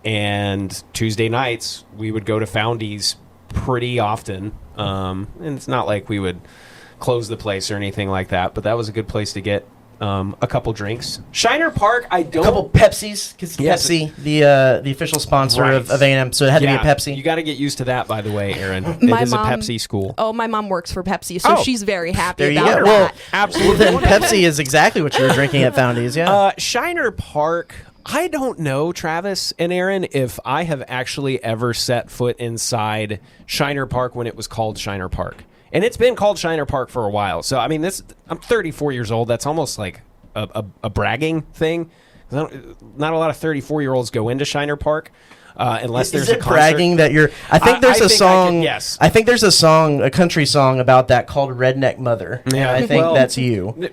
And Tuesday nights, we would go to Foundies pretty often. And it's not like we would close the place or anything like that, but that was a good place to get a couple drinks. Shiner Park, a couple Pepsis, because Pepsi, the official sponsor of A&M, so it had to be a Pepsi. You got to get used to that, by the way, Erin. It is a Pepsi school. Oh, my mom works for Pepsi, so she's very happy about that. Well, absolutely. Then Pepsi is exactly what you were drinking at Foundies, Shiner Park, I don't know, Travis and Erin, if I have actually ever set foot inside Shiner Park when it was called Shiner Park. And it's been called Shiner Park for a while. So, I mean, I'm 34 years old. That's almost like a bragging thing. Not a lot of 34-year-olds go into Shiner Park. Unless there's a concert. Bragging that you're. I think there's a song. Yes. I think there's a song, a country song about that called "Redneck Mother." Yeah, I think that's you.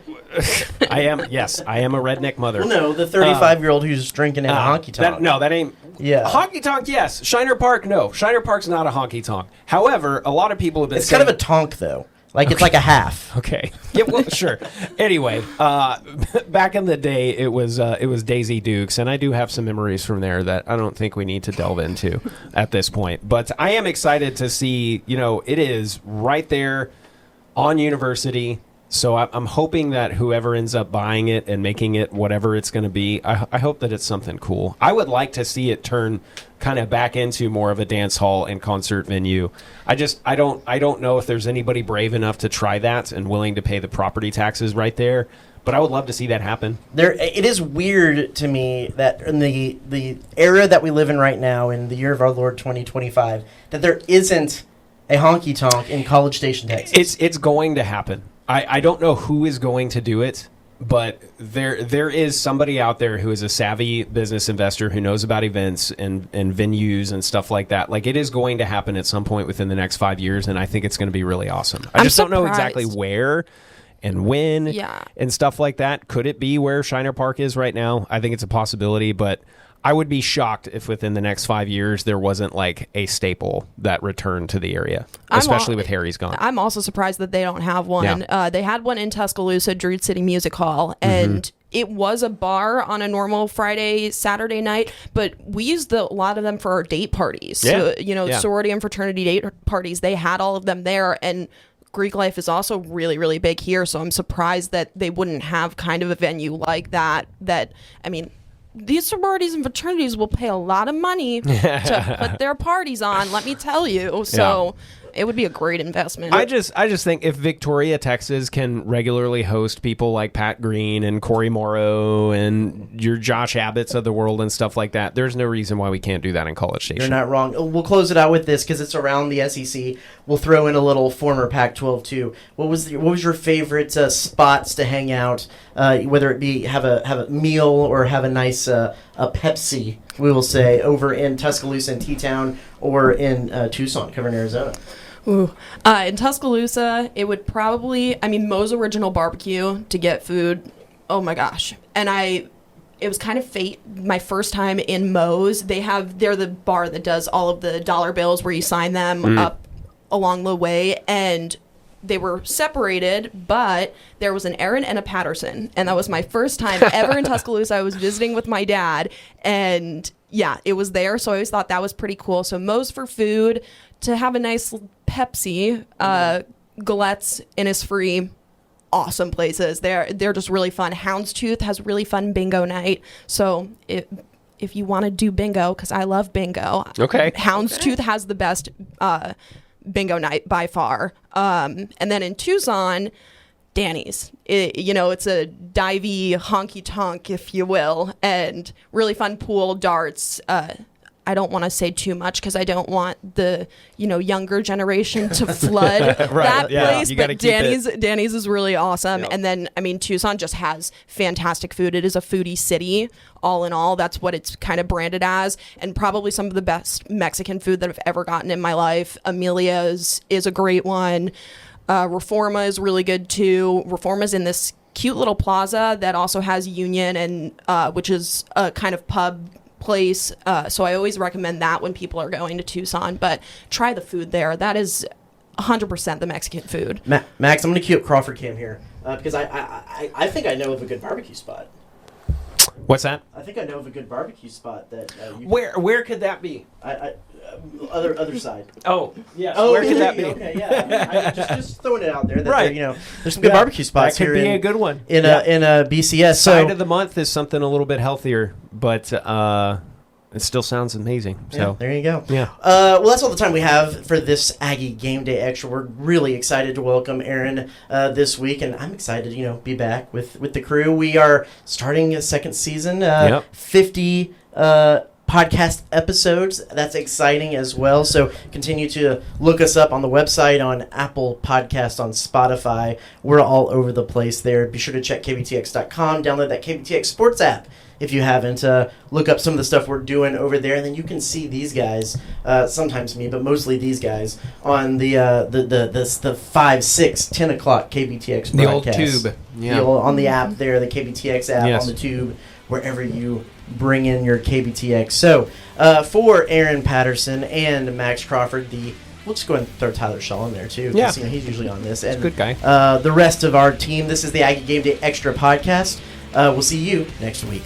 I am. Yes, I am a redneck mother. Well, no, the 35-year-old who's drinking in a honky tonk. That ain't. Yeah. Honky tonk, yes. Shiner Park, no. Shiner Park's not a honky tonk. However, a lot of people have been. It's kind of a tonk, though. Like it's like a half. Okay. Yeah, well, sure. Anyway, back in the day, it was Daisy Dukes, and I do have some memories from there that I don't think we need to delve into at this point. But I am excited to see, it is right there on University. So I'm hoping that whoever ends up buying it and making it whatever it's going to be, I hope that it's something cool. I would like to see it turn kind of back into more of a dance hall and concert venue. I don't know if there's anybody brave enough to try that and willing to pay the property taxes right there. But I would love to see that happen. It is weird to me that in the era that we live in right now, in the year of our Lord 2025, that there isn't a honky tonk in College Station, Texas. It's going to happen. I don't know who is going to do it, but there is somebody out there who is a savvy business investor who knows about events and venues and stuff like that. Like, it is going to happen at some point within the next 5 years, and I think it's going to be really awesome. I just don't know exactly where and when and stuff like that. Could it be where Shiner Park is right now? I think it's a possibility, but I would be shocked if within the next 5 years there wasn't like a staple that returned to the area, especially with Harry's gone. I'm also surprised that they don't have one. Yeah. They had one in Tuscaloosa, Druid City Music Hall, and it was a bar on a normal Friday, Saturday night, but we used a lot of them for our date parties. Yeah. So, sorority and fraternity date parties, they had all of them there, and Greek life is also really, really big here, so I'm surprised that they wouldn't have kind of a venue like that. These sororities and fraternities will pay a lot of money to put their parties on, let me tell you. So it would be a great investment. I just think if Victoria, Texas can regularly host people like Pat Green and Corey Morrow and your Josh Abbotts of the world and stuff like that, there's no reason why we can't do that in College Station. You're not wrong. We'll close it out with this because it's around the SEC. We'll throw in a little former Pac-12 too. What was your favorite spots to hang out, whether it be have a meal or have a nice a Pepsi, we will say, over in Tuscaloosa and T-Town or in Tucson, covering Arizona? Ooh. In Tuscaloosa, it would probably, Moe's Original Barbecue to get food. Oh my gosh. And it was kind of fate, my first time in Moe's. They're the bar that does all of the dollar bills where you sign them up along the way, and they were separated, but there was an Erin and a Patterson, and that was my first time ever in Tuscaloosa. I was visiting with my dad, and yeah, it was there, so I always thought that was pretty cool. So Moe's for food, to have a nice Pepsi, Galette's, Innisfree, awesome places. They're just really fun. Houndstooth has really fun bingo night, so if you want to do bingo, because I love bingo, Houndstooth has the best bingo night by far. And then in Tucson, Danny's. It's a divey honky tonk, if you will, and really fun pool, darts. I don't want to say too much because I don't want the younger generation to flood that place. But Danny's is really awesome. Yep. And then Tucson just has fantastic food. It is a foodie city. All in all, that's what it's kind of branded as, and probably some of the best Mexican food that I've ever gotten in my life. Amelia's is a great one. Reforma is really good too. Reforma's in this cute little plaza that also has Union, and which is a kind of pub place, so I always recommend that when people are going to Tucson. But try the food there. That is 100% the Mexican food. Max, I'm going to cue up Crawford Cam here because I think I know of a good barbecue spot. What's that? I think I know of a good barbecue spot that. Where could that be? Other side. Oh, yes. Oh, where could that be? Okay, yeah. Just throwing it out there. That there's some good barbecue spots here. That could be a good one in BCS. Side of the month is something a little bit healthier, but it still sounds amazing. So yeah, there you go. Yeah. Well, that's all the time we have for this Aggie Game Day Extra. We're really excited to welcome Erin this week, and I'm excited to be back with the crew. We are starting a second season. 50. Podcast episodes. That's exciting as well. So continue to look us up on the website, on Apple Podcast, on Spotify. We're all over the place there. Be sure to check KBTX.com. Download that KBTX Sports app if you haven't. Look up some of the stuff we're doing over there, and then you can see these guys, sometimes me, but mostly these guys, on the 5, 6, 10 o'clock KBTX broadcast. The old tube. Yeah. On the app there, the KBTX app, on the tube, wherever you bring in your KBTX. So, for Erin Patterson and Max Crawford, the we'll just go ahead and throw Tyler Shaw in there too. Yeah. Because, he's usually on this. And good guy. The rest of our team. This is the Aggie Gameday Extra Podcast. We'll see you next week.